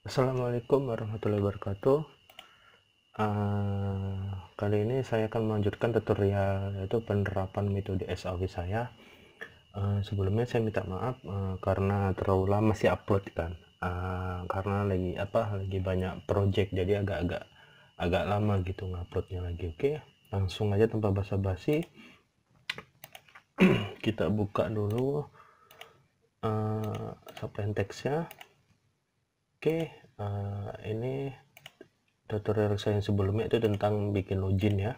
Assalamualaikum warahmatullahi wabarakatuh. Kali ini saya akan melanjutkan tutorial yaitu penerapan metode SAW saya. Sebelumnya saya minta maaf karena terlalu lama sih upload kan. Karena lagi banyak project, jadi agak lama gitu nguploadnya lagi. Oke, langsung aja tanpa basa-basi kita buka dulu subline text-nya. Oke, ini tutorial saya yang sebelumnya itu tentang bikin login ya.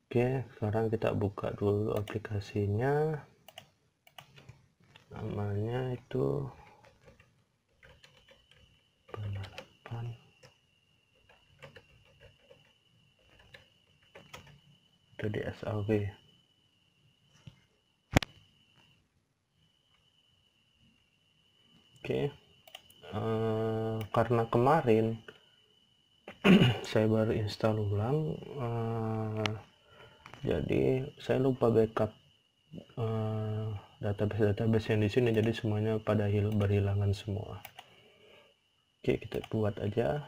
Oke, sekarang kita buka dulu aplikasinya. Namanya itu penerapan metode SAW. Oke, karena kemarin saya baru install ulang, jadi saya lupa backup database yang di sini, jadi semuanya pada berhilangan semua. Oke, kita buat aja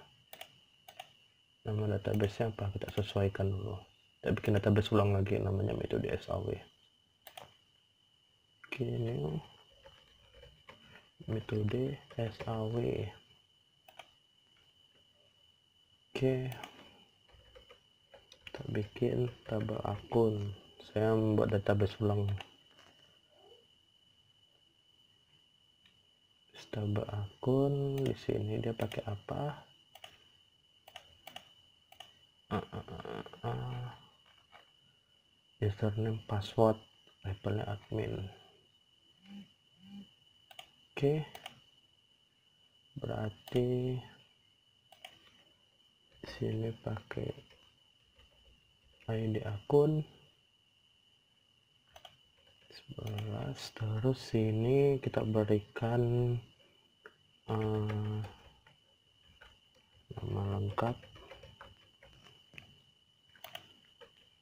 nama database-nya apa, kita sesuaikan dulu. Kita bikin database ulang lagi, namanya metode SAW. Oke, ini metode SAW. Oke, kita bikin tabel akun. Saya membuat database ulang. Tabel akun di sini dia pakai apa? Username, password, labelnya admin. Oke, berarti sini pakai ID akun 11, terus sini kita berikan nama lengkap,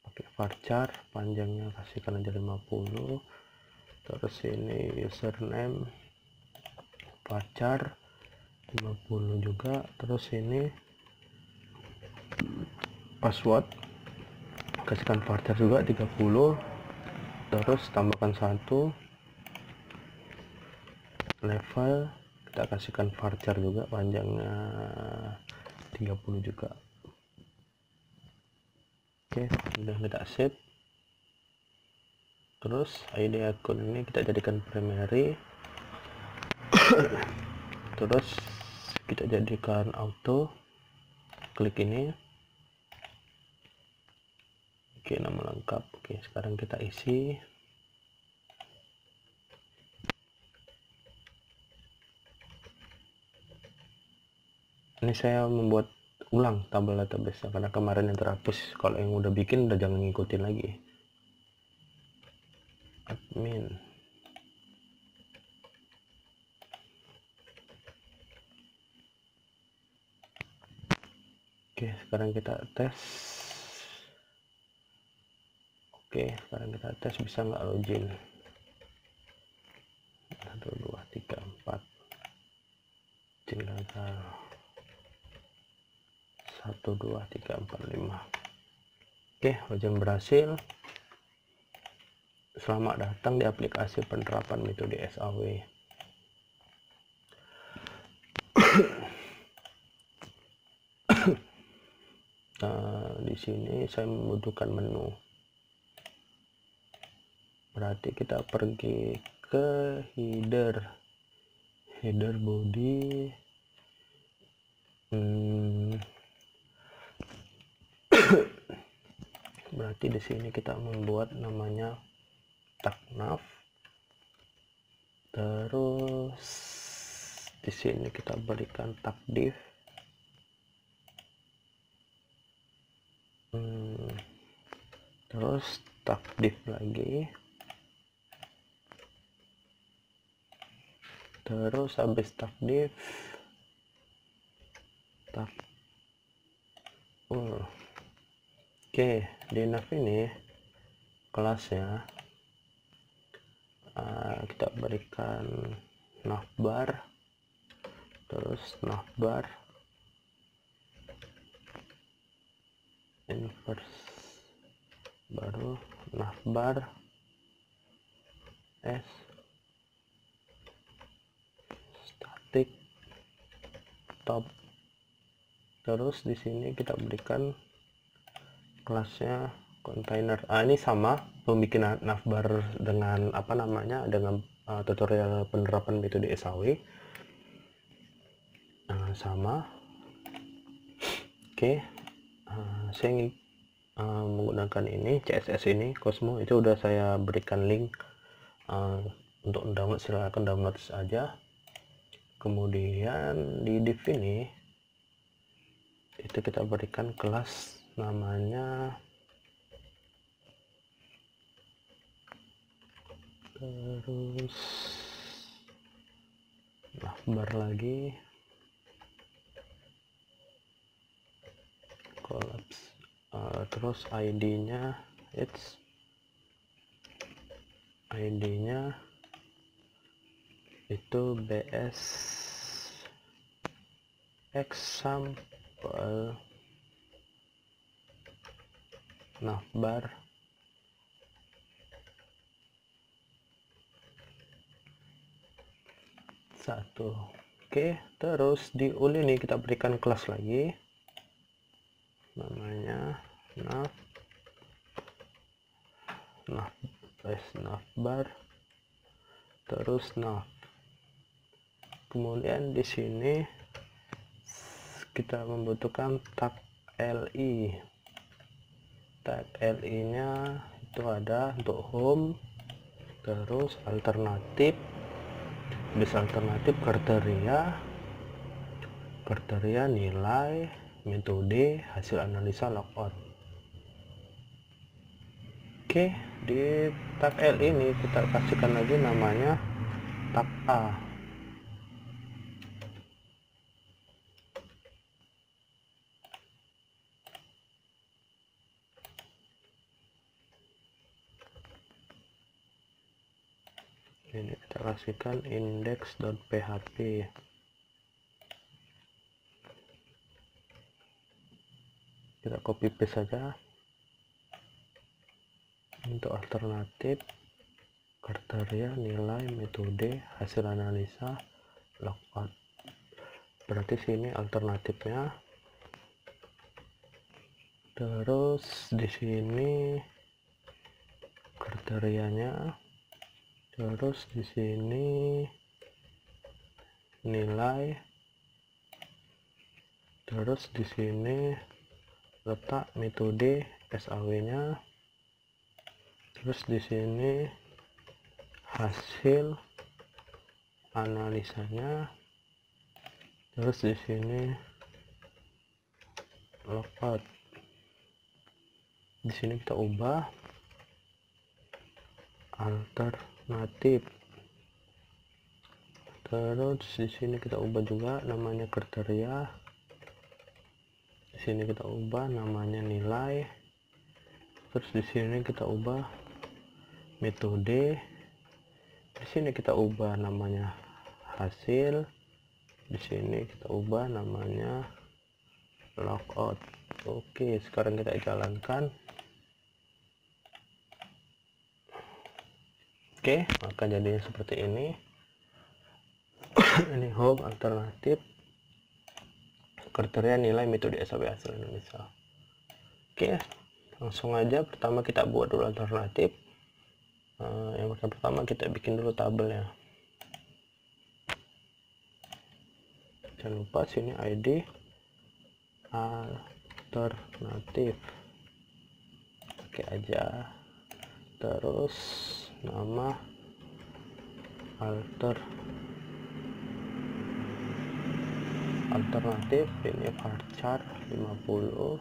pakai varchar, panjangnya kasihkan aja 50. Terus ini username varchar 50 juga. Terus ini password kasihkan varchar juga 30. Terus tambahkan 1. Level kita kasihkan varchar juga, panjangnya 30 juga. Oke, sudah kita save. Terus ID akun ini kita jadikan primary. Terus kita jadikan auto, klik ini. Oke, nama lengkap. Oke, sekarang kita isi. Ini saya membuat ulang tabel database karena kemarin yang terhapus. Kalau yang udah bikin udah jangan ngikutin lagi. Admin. Oke, sekarang kita tes. Oke, sekarang kita tes bisa nggak login. 1 2 3 4 silakan. 1 2 3 4 5. Oke, login berhasil. Selamat datang di aplikasi penerapan metode SAW. Di sini saya membutuhkan menu. Berarti kita pergi ke header body. Berarti di sini kita membuat namanya tag nav. Terus di sini kita berikan tag div. Terus tag div lagi. Terus habis tag div tag. Oke, di nav ini kelasnya kita berikan nav navbar, terus navbar inverse, baru navbar s static top. Terus di sini kita berikan kelasnya container. Ini sama pembikinan navbar dengan apa namanya, dengan tutorial penerapan metode SAW. Sama. Oke. Saya menggunakan ini CSS ini Cosmo, itu udah saya berikan link untuk download, silahkan download saja. Kemudian di div ini itu kita berikan kelas namanya terus navbar lagi collapse, terus ID-nya itu bs example navbar satu. Oke, terus di ul ini kita berikan kelas lagi namanya navbar terus nav. Kemudian di sini kita membutuhkan tag li. Tag li nya itu ada untuk home, terus alternatif, bis alternatif, kriteria nilai, metode, hasil analisa, logout. Oke, di tag li ini kita kasihkan lagi namanya tag a. Ini kita kasihkan index.php. Kita copy paste saja. Untuk alternatif, kriteria, nilai, metode, hasil analisa, logout. Berarti sini alternatifnya. Terus di sini kriterianya. Terus di sini nilai. Terus di sini letak metode SAW-nya. Terus di sini hasil analisanya. Terus di sini logout. Di sini kita ubah alternatif. Terus di sini kita ubah juga namanya kriteria. Di sini kita ubah namanya nilai. Terus di sini kita ubah metode. Di sini kita ubah namanya hasil. Di sini kita ubah namanya logout. Oke, sekarang kita jalankan. Oke, maka jadinya seperti ini. Ini home, alternatif, kriteria, nilai, metode, SAW, hasil analisa. Oke, langsung aja. Pertama kita buat dulu alternatif. Yang pertama kita bikin dulu tabelnya. Jangan lupa sini ID alternatif, oke aja. Terus nama alternatif, ini varchar 50.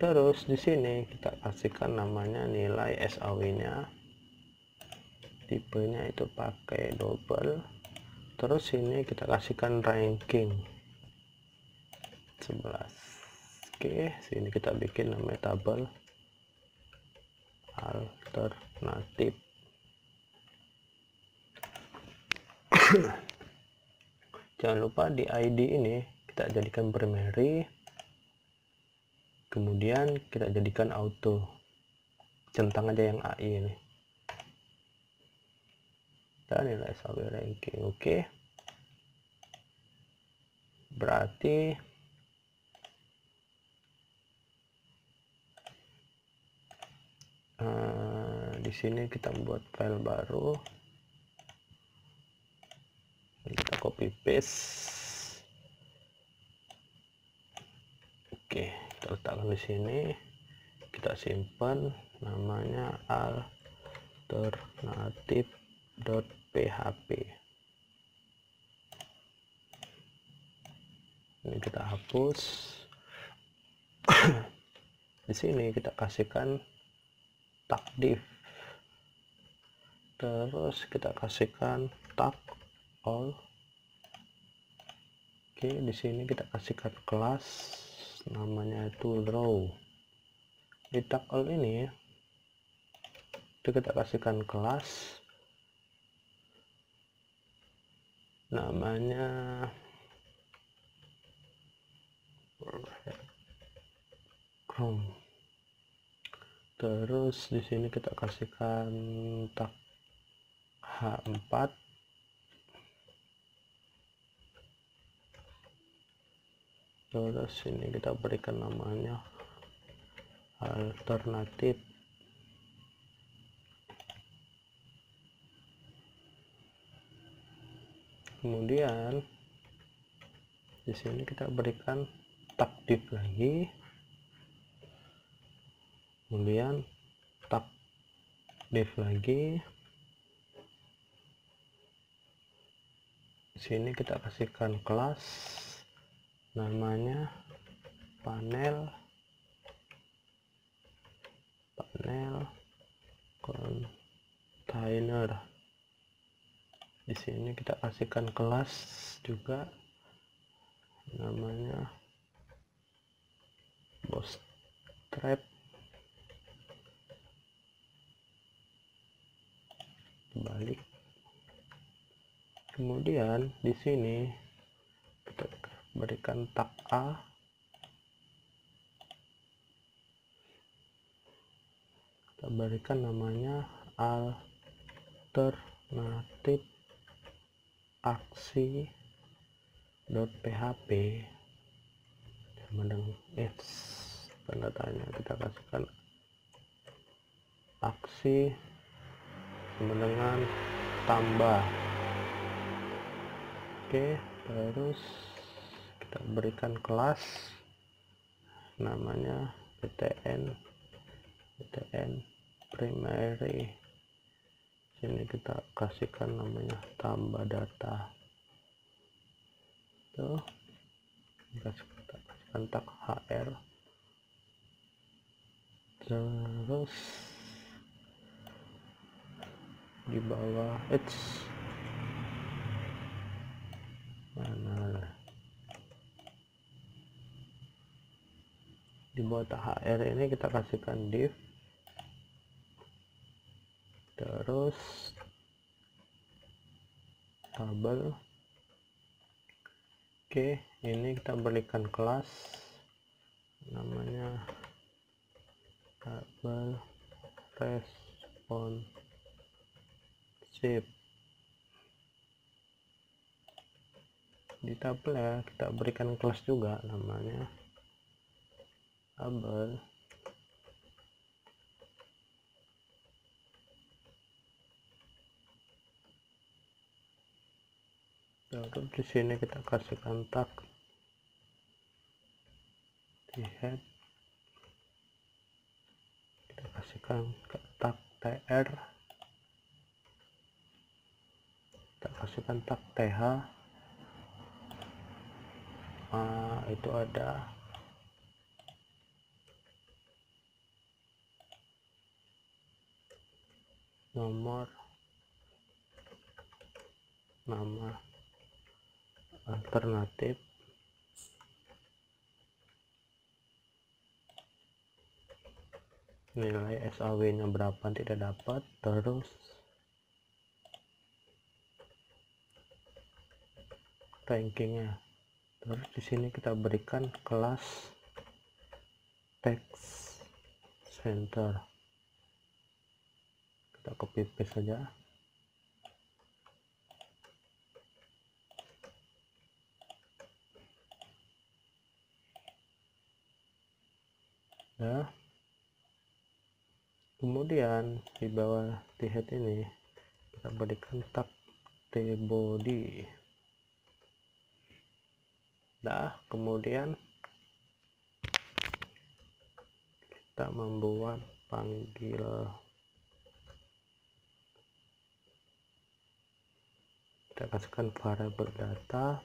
Terus di sini kita kasihkan namanya nilai SAW-nya, tipenya itu pakai double. Terus ini kita kasihkan ranking 11. Oke, sini kita bikin namanya tabel alternatif. jangan lupa di ID ini kita jadikan primary, kemudian kita jadikan auto, centang aja yang AI ini, dan nilai SAW ranking. Oke, berarti di sini kita buat file baru, kita copy paste. Oke, kita letakkan di sini, kita simpan, namanya alternative.php. Ini kita hapus. Di sini kita kasihkan tag div, terus kita kasihkan tag all. Oke, di sini kita kasihkan kelas, namanya itu row. Di tag all ini itu kita kasihkan kelas, namanya Chrome. Terus di sini kita kasihkan tag H4, terus ini kita berikan namanya alternatif. Kemudian di sini kita berikan tag div lagi, kemudian tag div lagi. Di sini kita kasihkan kelas, namanya panel container. Di sini kita kasihkan kelas juga, namanya bootstrap. Balik. Kemudian di sini kita berikan tag A, kita berikan namanya alternative aksi.php sama dengan tanda tanya, kita kasihkan aksi sama dengan tambah. Oke, terus kita berikan kelas, namanya btn primary. Sini kita kasihkan namanya tambah data. Tuh, kita kasihkan tag hr. Terus di bawah mana, di bawah tag hr ini kita kasihkan div, terus tabel. Oke, ini kita berikan kelas, namanya tabel responsive. Di tabel ya kita berikan kelas juga, namanya tabel. Lalu di sini kita kasihkan tag di head, kita kasihkan tag tr, kita kasihkan tag th. Itu ada nomor, nama alternatif, nilai SAW nya berapa tidak dapat, terus rankingnya. Terus di sini kita berikan kelas text center, kita copy paste saja. Nah, kemudian di bawah di head ini kita berikan tag tbody. Nah, kemudian kita membuat panggil kita kasihkan variable data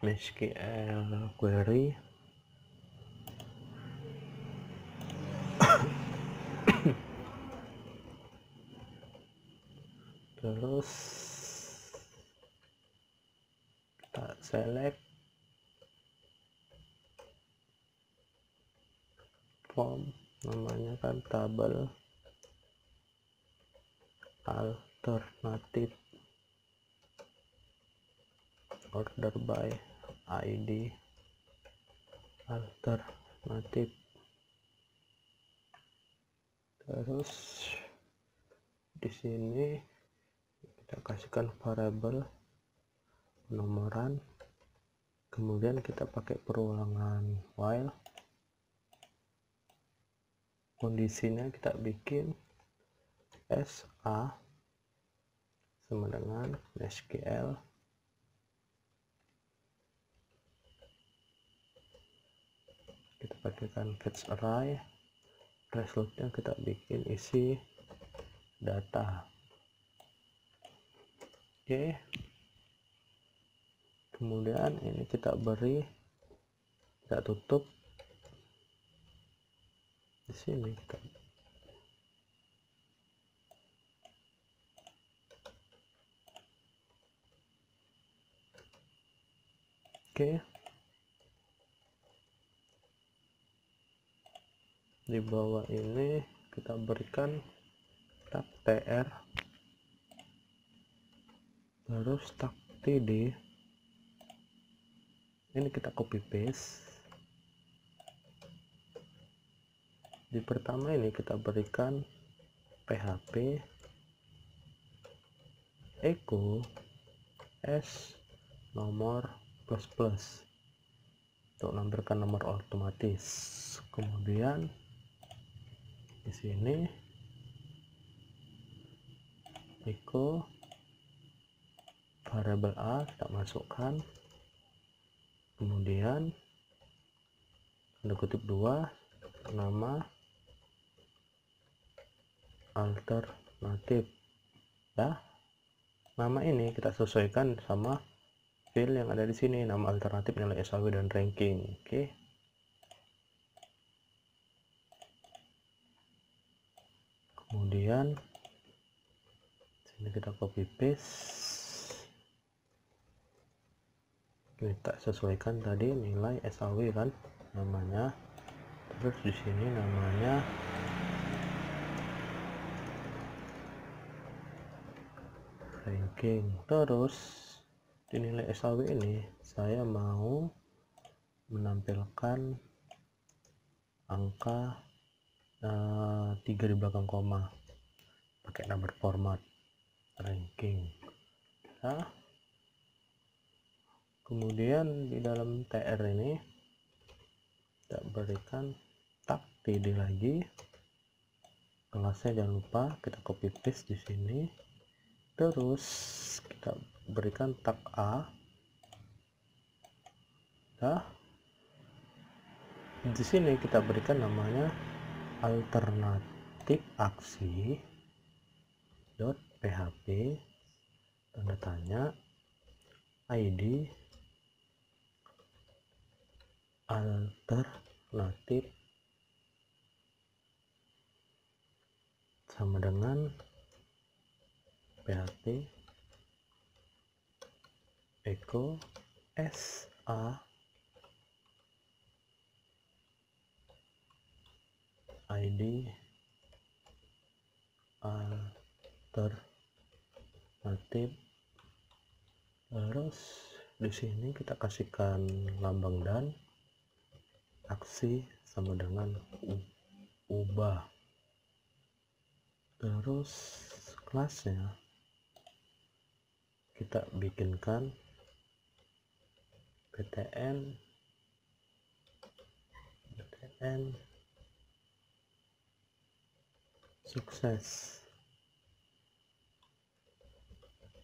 MySQL query terus kita select form, namanya kan tabel alternatif, order by ID alternatif. Terus di sini kita kasihkan variabel penomoran, kemudian kita pakai perulangan while, kondisinya kita bikin SA sama dengan SQL kita pakaikan fetch array, resultnya kita bikin isi data. Oke, kemudian ini kita beri, kita tutup di sini kita oke. Di bawah ini kita berikan tag tr, terus tag td, ini kita copy paste. Di pertama ini kita berikan php echo s nomor plus plus untuk menampilkan nomor otomatis. Kemudian di sini echo variabel a kita masukkan, kemudian tanda kutip 2 nama alternatif. Ya, nama ini kita sesuaikan sama field yang ada di sini, nama alternatif, nilai SAW dan ranking. Oke. Kemudian sini kita copy paste, kita sesuaikan tadi nilai SAW kan namanya, terus di sini namanya ranking. Terus di nilai SAW ini saya mau menampilkan angka 3 di belakang koma pakai number format ranking. Nah, kemudian di dalam tr ini kita berikan tag td lagi, kelasnya jangan lupa kita copy paste di sini. Terus kita berikan tag a. Nah, di sini kita berikan namanya alternatif aksi .php tanda tanya id alternatif sama dengan php echo sa id alternatif alternatif. Terus di sini kita kasihkan lambang dan aksi sama dengan ubah. Terus kelasnya kita bikinkan ptn sukses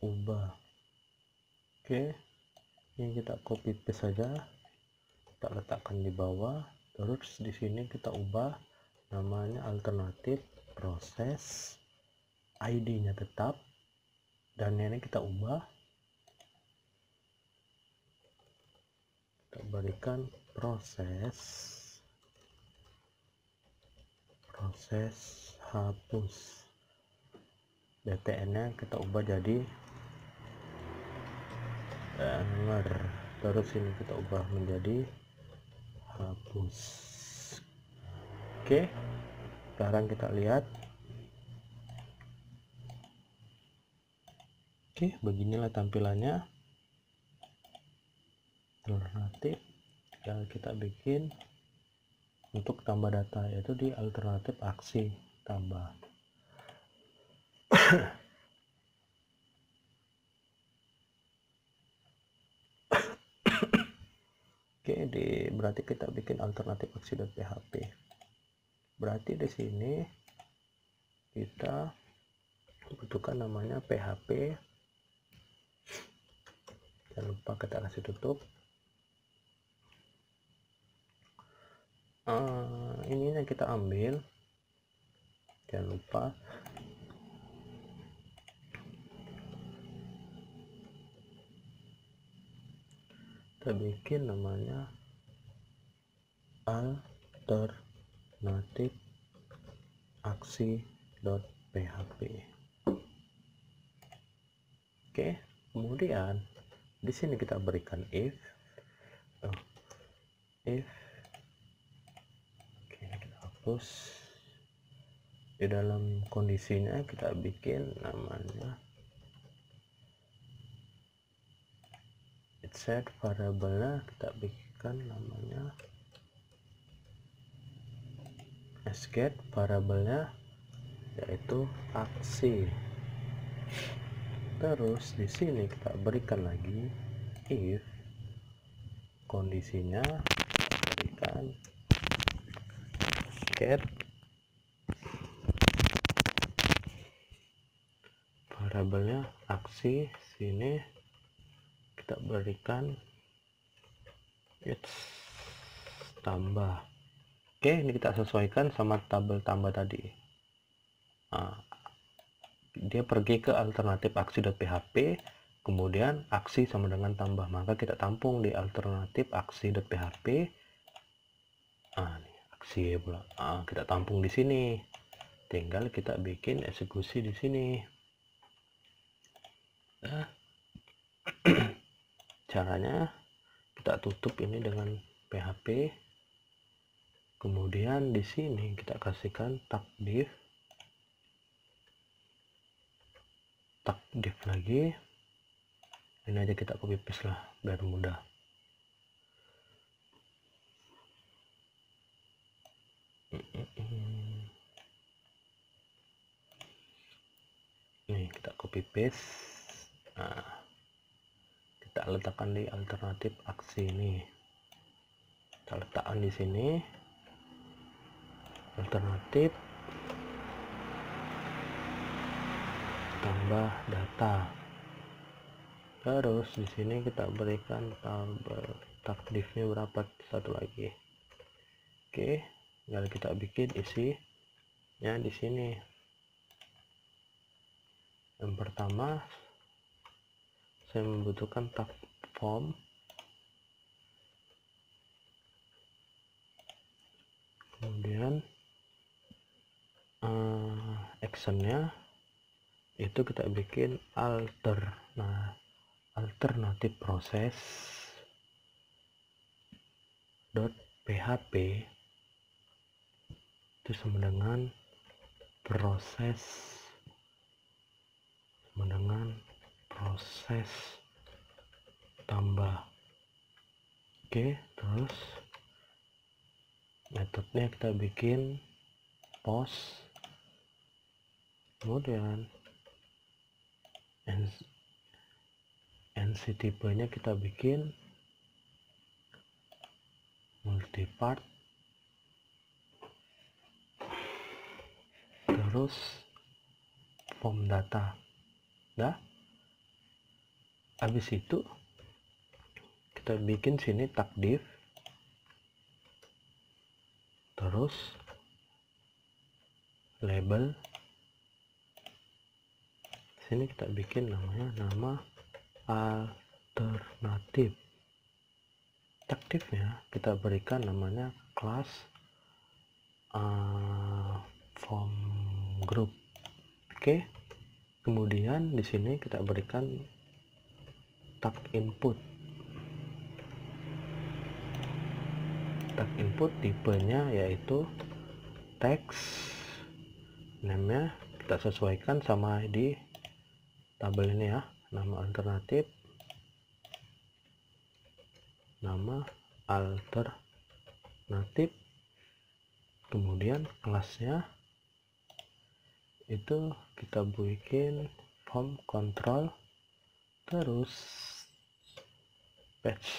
ubah. Oke, ini kita copy paste saja, kita letakkan di bawah. Terus di sini kita ubah namanya alternatif proses, ID-nya tetap, dan ini kita ubah, kita berikan proses hapus. btn-nya kita ubah jadi denger. Terus ini kita ubah menjadi hapus. Oke, sekarang kita lihat. Oke, beginilah tampilannya. Alternatif yang kita bikin untuk tambah data, yaitu di alternatif aksi tambah. Oke, berarti kita bikin alternatif aksi.php. Berarti di sini kita butuhkan namanya php. Jangan lupa kita kasih tutup. Ininya kita ambil, jangan lupa. Kita bikin namanya alternatif aksi.php. Oke, kemudian di sini kita berikan if. Oke, kita hapus. Di dalam kondisinya kita bikin namanya set variabelnya, kita bikin namanya get, variabelnya yaitu aksi. Terus di sini kita berikan lagi if, kondisinya kita berikan get variabelnya aksi. Sini kita berikan it's tambah. Oke, ini kita sesuaikan sama tabel tambah tadi. Dia pergi ke alternatif aksi.php, kemudian aksi sama dengan tambah, maka kita tampung di alternatif aksi.php. Nih, aksi pula. Kita tampung di sini. Tinggal kita bikin eksekusi di sini. Caranya kita tutup ini dengan PHP, kemudian di sini kita kasihkan tag div lagi. Ini aja kita copy paste lah biar mudah. Nih kita copy paste. Kita letakkan di alternatif aksi ini. Kita letakkan di sini alternatif tambah data. Terus di sini kita berikan tabel tag div-nya berapa, satu lagi. Oke, tinggal kita bikin isinya di sini. Yang pertama saya membutuhkan tag form, kemudian actionnya itu kita bikin alternatif proses .php itu sama dengan proses sama dengan proses tambah. Oke, terus metodenya kita bikin post, kemudian NC tipenya kita bikin multipart, terus form data. Dah, habis itu kita bikin sini tag div, terus label. Sini kita bikin namanya nama alternatif. Tag divnya kita berikan namanya class form group. Oke, kemudian di sini kita berikan tag input. Tag input tipenya yaitu text, namanya kita sesuaikan sama di tabel ini ya, nama alternatif, nama alternatif, kemudian kelasnya itu kita bikin form control, terus page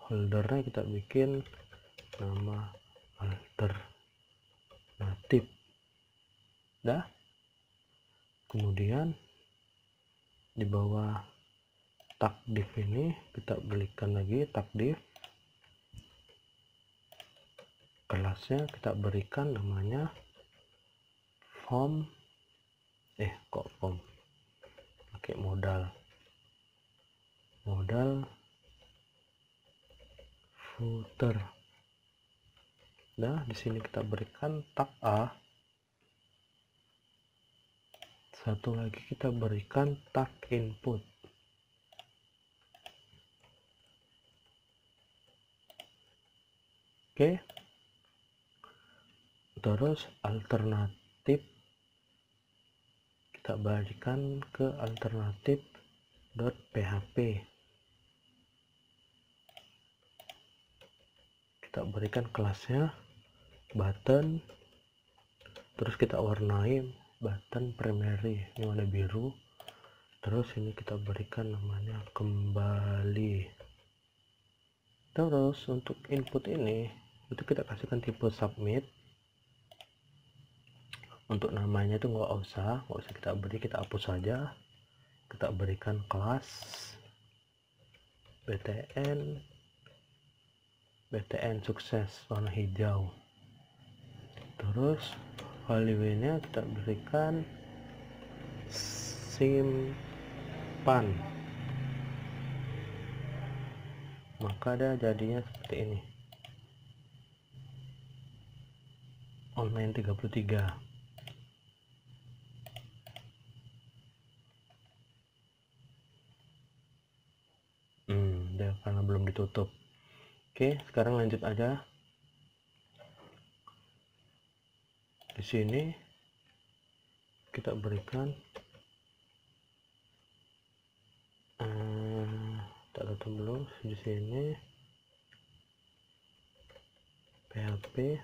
holdernya kita bikin nama alternatif. Dah, kemudian di bawah tag div ini kita berikan lagi tag div, kelasnya kita berikan namanya form form pakai modal footer. Nah, di sini kita berikan tag A, satu lagi kita berikan tag input. Oke, terus alternatif kita berikan ke alternatif.php, kita berikan kelasnya button, terus kita warnai button primary, ini warna biru, terus ini kita berikan namanya kembali. Terus untuk input ini itu kita kasihkan tipe submit. Untuk namanya itu nggak usah kita beri, kita hapus saja. Kita berikan kelas btn sukses warna hijau. Terus value-nya kita berikan simpan, maka ada jadinya seperti ini, online 33. Dia karena belum ditutup. Oke, sekarang lanjut aja. Di sini kita berikan tak tutup dulu. Di sini PHP,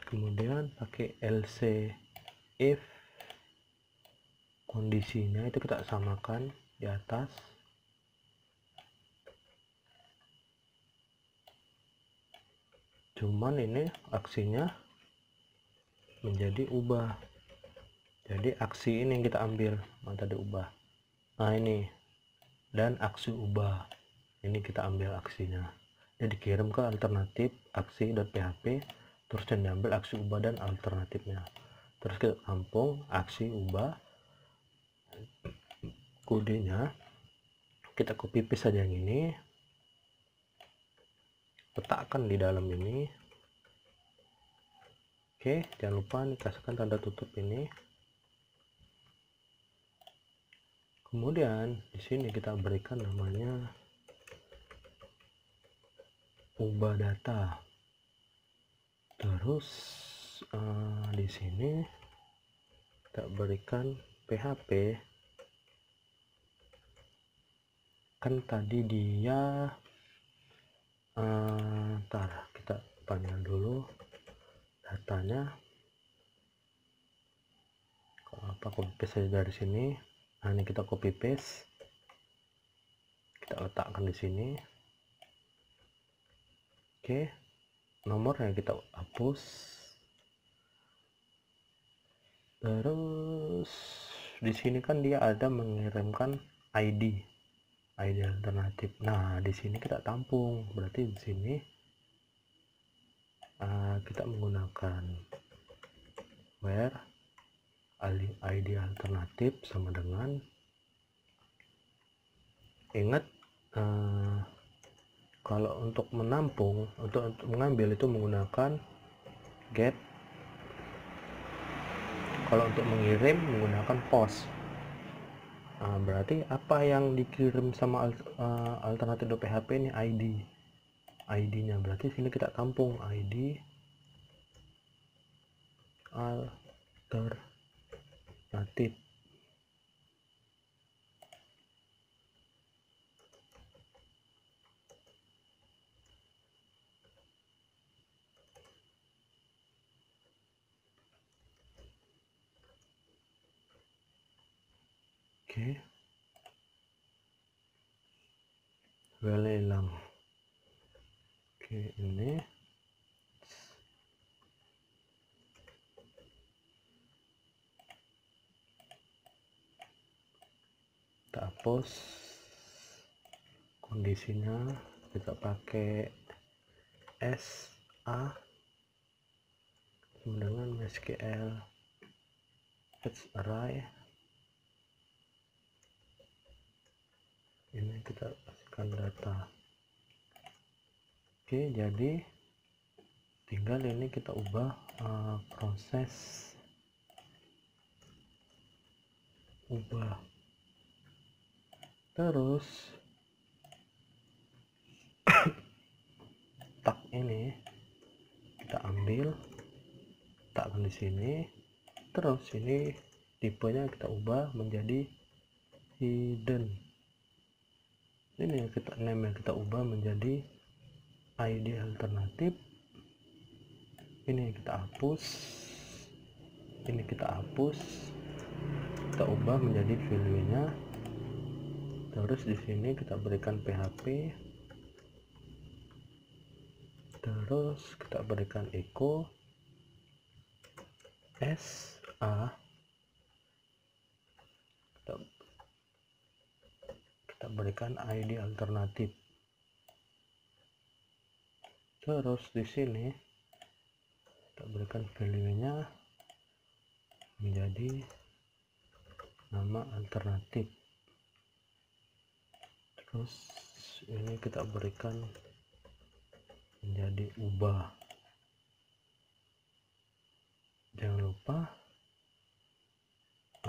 kemudian pakai else if, kondisinya itu kita samakan di atas. Cuman ini aksinya menjadi ubah, jadi aksi ini yang kita ambil, maka diubah. Nah ini, dan aksi ubah ini kita ambil aksinya, jadi dikirim ke alternatif aksi.php, terus diambil aksi ubah dan alternatifnya, terus kita tampung aksi ubah, kodenya kita copy paste saja yang ini, letakkan di dalam ini. Oke, jangan lupa nih kasihkan tanda tutup ini. Kemudian di sini kita berikan namanya ubah data. Terus di sini kita berikan PHP. Kan tadi dia ntar kita panggil dulu datanya. Apa, copy paste saja dari sini. Nah, ini kita copy paste, kita letakkan di sini. Oke, nomornya kita hapus. Terus di sini kan dia ada mengirimkan ID alternatif. Nah, di sini kita tampung, berarti di sini kita menggunakan where ID alternatif sama dengan, ingat kalau untuk menampung, untuk mengambil itu menggunakan get, kalau untuk mengirim menggunakan post. Berarti apa yang dikirim sama alternatif.php ini ID-nya, berarti sini kita tampung ID alternatif. Oke, hilang. Oke, ini kita hapus, kondisinya kita pakai SA dengan SQL array. Ini kita kasihkan data. Oke, jadi tinggal ini kita ubah proses ubah, terus tag ini kita ambil, letakkan di sini, terus ini tipenya kita ubah menjadi hidden. Ini kita name yang kita ubah menjadi ID alternatif. Ini kita hapus, ini kita hapus, kita ubah menjadi value-nya. Terus di sini kita berikan PHP, terus kita berikan echo SA, kita berikan ID alternatif. Terus di sini kita berikan value-nya menjadi nama alternatif. Terus ini kita berikan menjadi ubah. Jangan lupa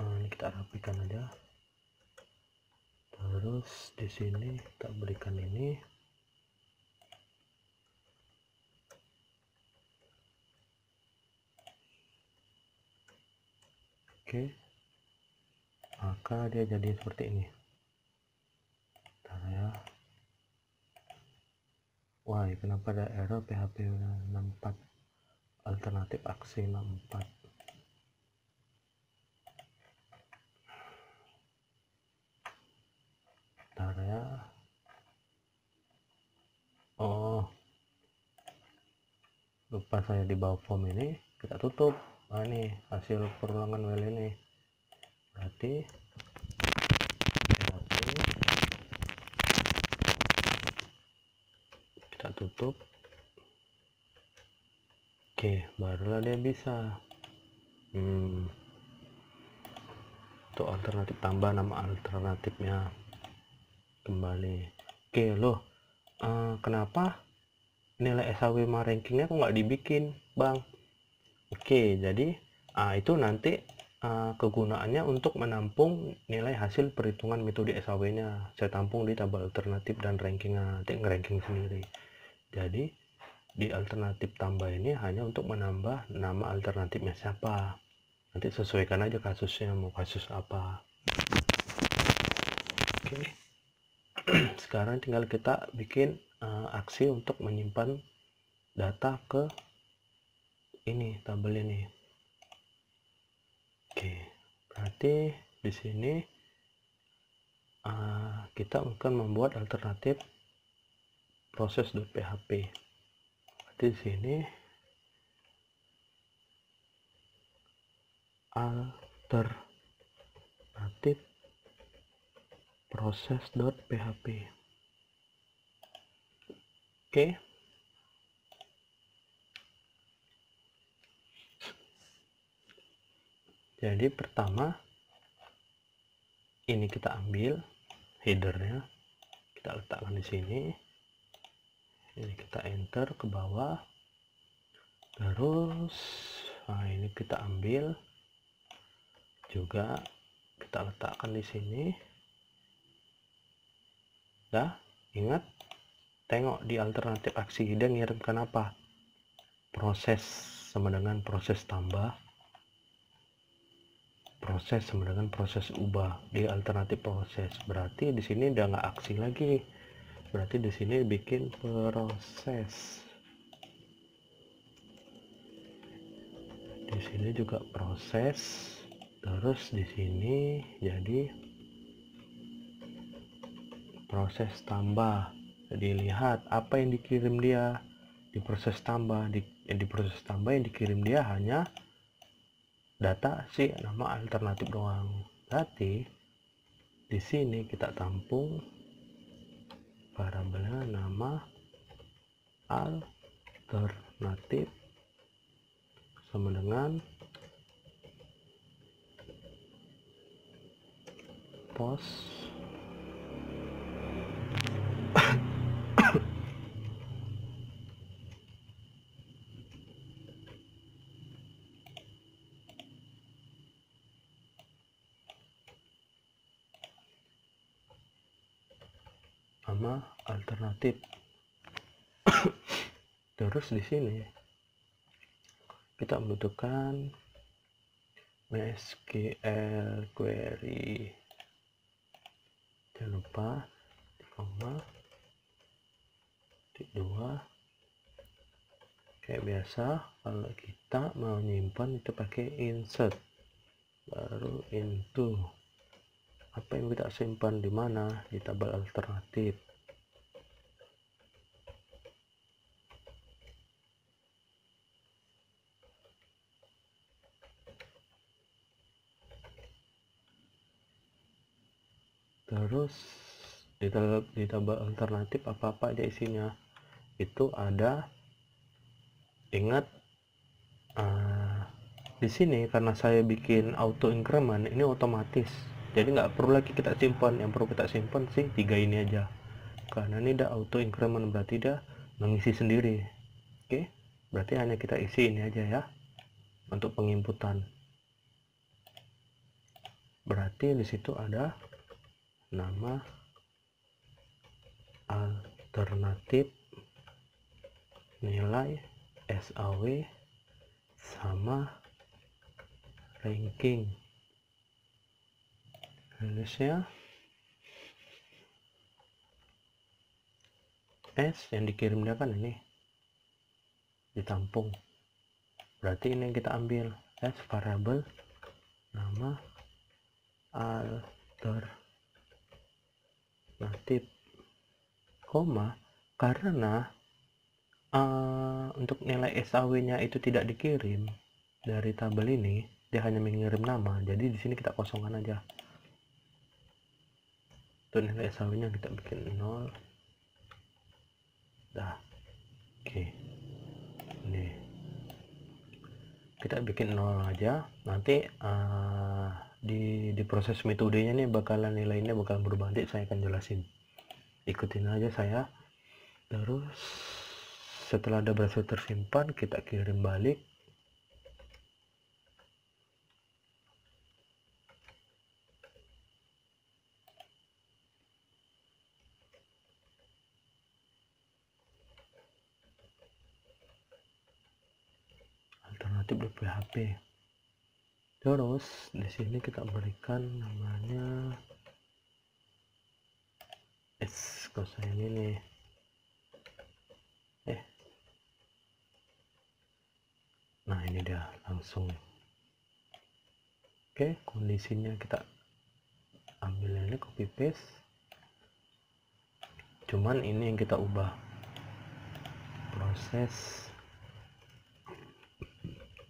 ini kita rapikan aja. Terus di sini kita berikan ini. Oke, maka dia jadi seperti ini. Bentar ya. Wah, kenapa ada error PHP 64 alternatif aksi 64? Bentar ya. Oh, lupa saya di bawah form ini kita tutup. Nah, ini hasil perulangan WL ini, berarti kita tutup. Oke, barulah dia bisa untuk alternatif, tambah nama alternatifnya kembali. Oke loh, kenapa nilai SAW rankingnya kok nggak dibikin, Bang? Oke, jadi itu nanti kegunaannya untuk menampung nilai hasil perhitungan metode SAW nya. Saya tampung di tabel alternatif dan rankingnya, nanti ngeranking sendiri. Jadi di alternatif tambah ini hanya untuk menambah nama alternatifnya siapa. nanti sesuaikan aja kasusnya, mau kasus apa. Oke. Sekarang tinggal kita bikin aksi untuk menyimpan data ke ini, tabel ini. Oke, berarti di sini kita akan membuat alternatif proses.php. Berarti di sini alternatif proses.php. Oke. Jadi pertama ini kita ambil headernya, kita letakkan di sini. Ini kita enter ke bawah. Terus ini kita ambil juga, kita letakkan di sini. Dah, ingat, tengok di alternatif aksi dia ngirimkan apa? Proses sama dengan proses tambah, proses sama dengan proses ubah di alternatif proses. Berarti di sini udah nggak aksi lagi, berarti di sini bikin proses. Di sini juga proses, terus di sini jadi proses tambah. Jadi lihat apa yang dikirim dia di proses tambah. Di proses tambah yang dikirim dia hanya data si nama alternatif doang. Berarti di sini kita tampung variabelnya nama alternatif sama dengan post sama alternatif. Terus di sini kita membutuhkan MySQL query, jangan lupa koma titik 2. Kayak biasa kalau kita mau nyimpan itu pakai insert, baru into. Apa yang kita simpan di mana? Di tabel alternatif. Terus di tabel alternatif apa-apa aja isinya. Itu ada, ingat di sini karena saya bikin auto increment ini otomatis, jadi nggak perlu lagi kita simpan. Yang perlu kita simpan sih 3 ini aja, karena ini udah auto increment, berarti dia mengisi sendiri. Oke, berarti hanya kita isi ini aja ya untuk penginputan. Berarti di situ ada nama alternatif, nilai SAW sama ranking. Rilisnya S yang dikirim dia kan ini ditampung, berarti ini yang kita ambil S variabel nama alternatif, koma, karena untuk nilai SAW nya itu tidak dikirim dari tabel ini, dia hanya mengirim nama, jadi di sini kita kosongkan aja. Untuk nilai SAW nya kita bikin 0. Dah, oke. Ini kita bikin 0 aja. Nanti di proses metodenya nih bakalan nilainya bakal berubah, nanti saya akan jelasin, ikutin aja saya. Terus setelah ada berhasil tersimpan, kita kirim balik. Alternatif.php. Terus di sini kita berikan namanya yang ini nah ini dia langsung. Oke, kondisinya kita ambil ini, copy paste, cuman ini yang kita ubah proses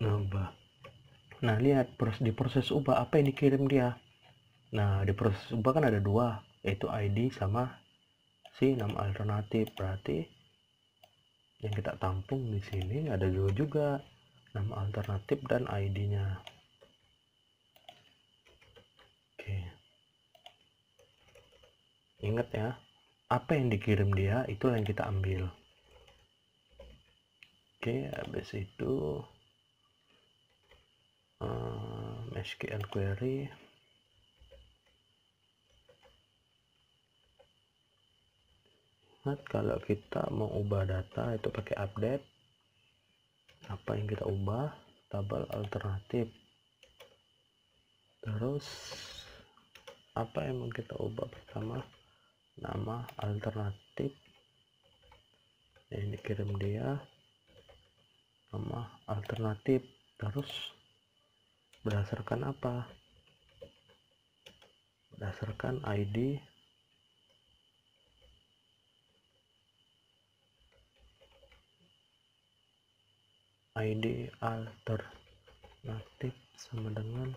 nambah. Nah lihat di proses ubah apa yang dikirim dia. Nah di proses ubah kan ada dua, yaitu ID sama si nama alternatif. Berarti yang kita tampung di sini ada dua juga, nama alternatif dan ID-nya. Oke, ingat ya, apa yang dikirim dia itulah yang kita ambil. Oke, habis itu SQL query. Ingat kalau kita mau ubah data itu pakai update. Apa yang kita ubah? Tabel alternatif. Terus apa yang mau kita ubah pertama? Nama alternatif yang dikirim dia, nama alternatif. Terus berdasarkan apa? Berdasarkan ID alternatif sama dengan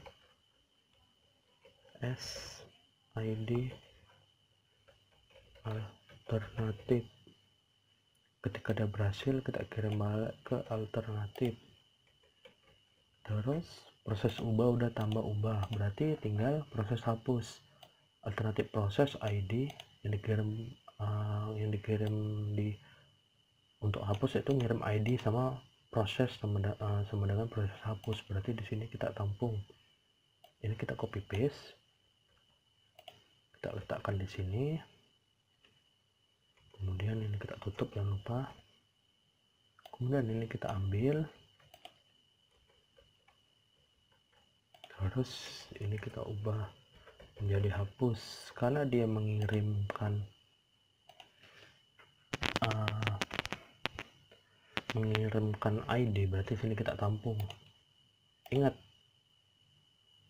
ID alternatif. Ketika dia berhasil, kita kirim balik ke alternatif. Terus proses ubah udah tambah ubah, berarti tinggal proses hapus. Alternatif proses ID yang dikirim di untuk hapus itu ngirim ID sama proses sama dengan proses hapus. Berarti di sini kita tampung. Ini kita copy paste, kita letakkan di sini. Kemudian ini kita tutup, jangan lupa. Kemudian ini kita ambil. Terus ini kita ubah menjadi hapus karena dia mengirimkan ID, berarti sini kita tampung. Ingat,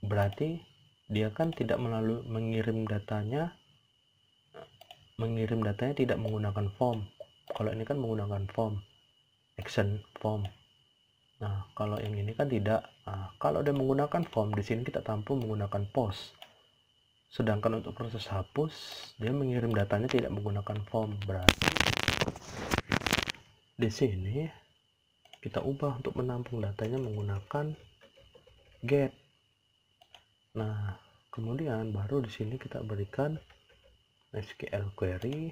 berarti dia kan tidak mengirim datanya tidak menggunakan form. Kalau ini kan menggunakan form, action form. Nah kalau yang ini kan tidak. Nah, kalau dia menggunakan form, di sini kita tampung menggunakan post. Sedangkan untuk proses hapus, dia mengirim datanya tidak menggunakan form. Berarti di sini kita ubah untuk menampung datanya menggunakan get. Nah, kemudian baru di sini kita berikan SQL query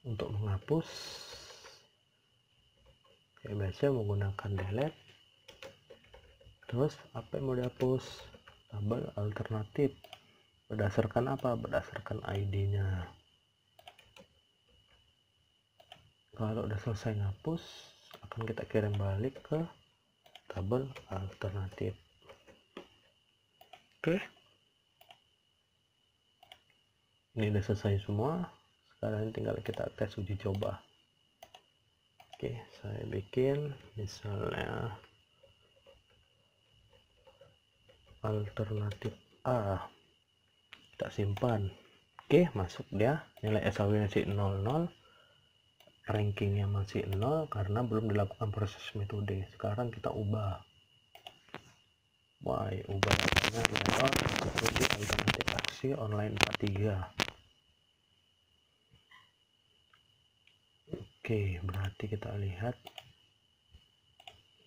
untuk menghapus. Kayak biasa menggunakan delete. Terus apa yang mau dihapus? Tabel alternatif. Berdasarkan apa? Berdasarkan ID-nya. Kalau udah selesai ngapus, akan kita kirim balik ke tabel alternatif. Oke, ini udah selesai semua. Sekarang tinggal kita tes uji coba. Oke, saya bikin misalnya alternatif A, kita simpan. Oke, masuk dia. Nilai SAW masih 00, rankingnya masih 0 karena belum dilakukan proses metode. Sekarang kita ubah. Ubah datanya error seperti alternatif aksi online 43. Oke, berarti kita lihat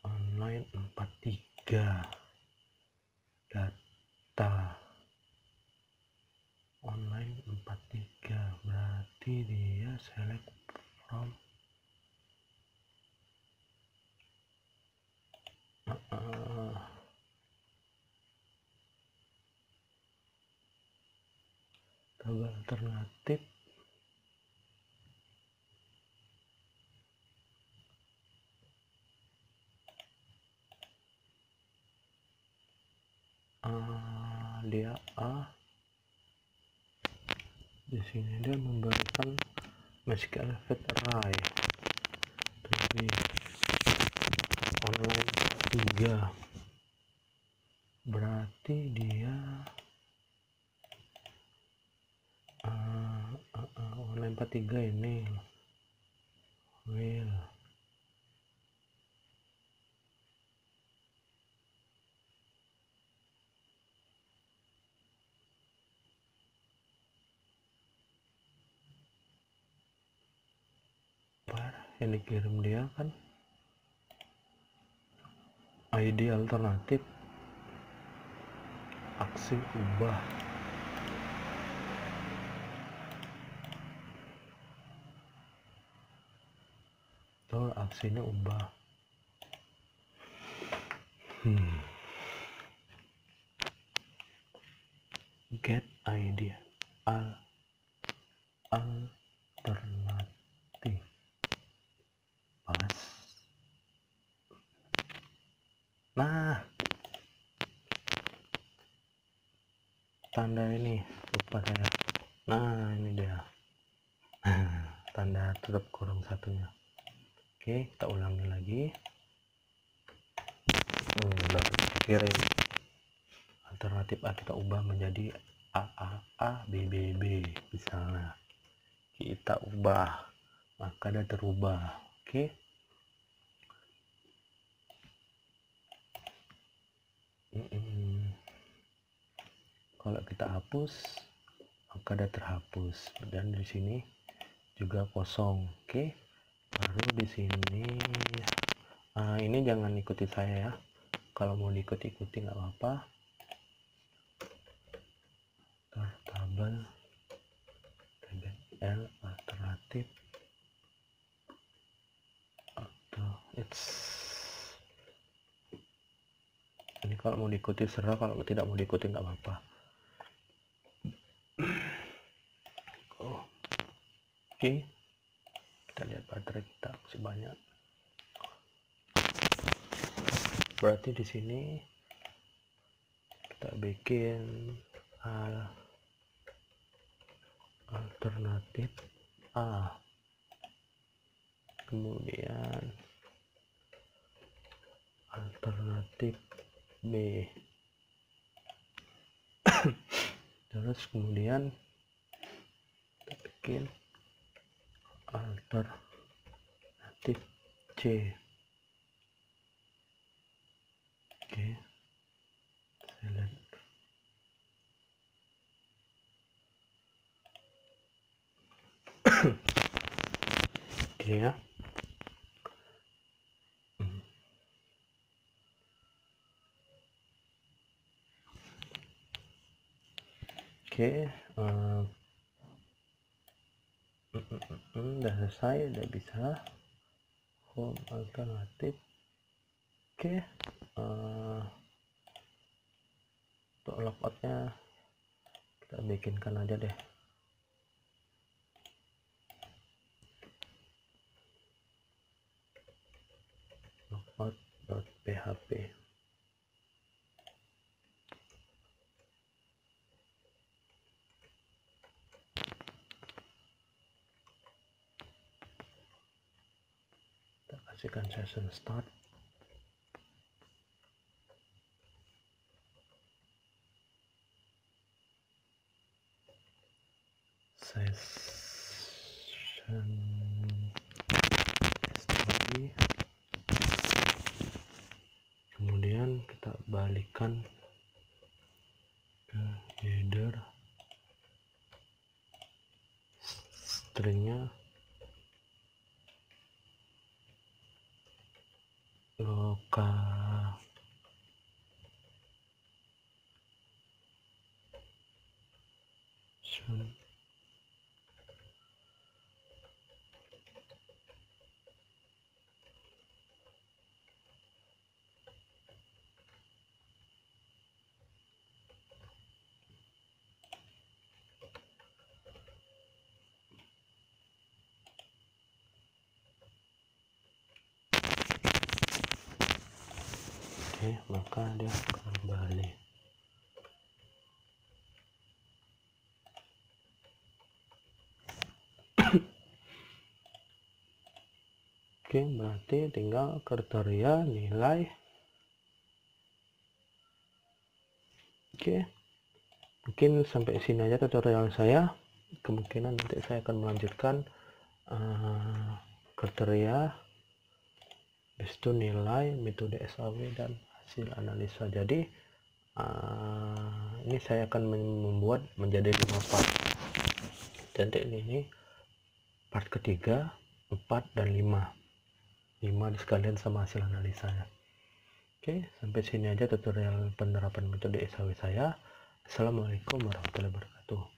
online 43 data online 43, berarti dia select from tabel alternatif. dia A, di sini dia memberikan magic elevate array, tapi online 3 berarti dia online 43 ini will yang dikirim dia kan ID alternatif aksi ubah, tuh aksinya ubah. Get ID alternatif pas. Nah, tanda ini lupa saya. Nah, ini dia. Tanda tutup kurung satunya. Oke, kita ulangi lagi. Udah kirim. Alternatif A kita ubah menjadi AAA BBB misalnya. Kita ubah, maka dia terubah. Oke. Kalau kita hapus, maka dia terhapus, dan di sini juga kosong. Oke, baru di sini ini jangan ikuti saya ya, kalau mau diikuti nggak apa-apa. Tabel TBL alternatif atau ini kalau mau diikuti serah, kalau tidak mau diikuti nggak apa-apa. Oke, kita lihat baterai kita masih banyak. Berarti di sini kita bikin alternatif A, kemudian alternatif B, terus kemudian kita bikin alternatif C. Oke, select. Oke ya. Oke, udah selesai, udah bisa home alternatif. Oke, untuk logoutnya kita bikinkan aja deh. Logout.php. Kita kasihkan session start. Session history. Kemudian kita balikan ke header, stringnya location. Oke, maka dia kembali. Oke, berarti tinggal kriteria, nilai. Oke, mungkin sampai sini aja tutorial saya. Kemungkinan nanti saya akan melanjutkan kriteria, habis itu nilai, metode SAW, dan hasil analisa. Jadi ini saya akan membuat menjadi 5 part. Jadi ini part ketiga, 4, dan 5 sekalian sama hasil analisanya. Oke, sampai sini aja tutorial penerapan metode SAW saya. Assalamualaikum warahmatullahi wabarakatuh.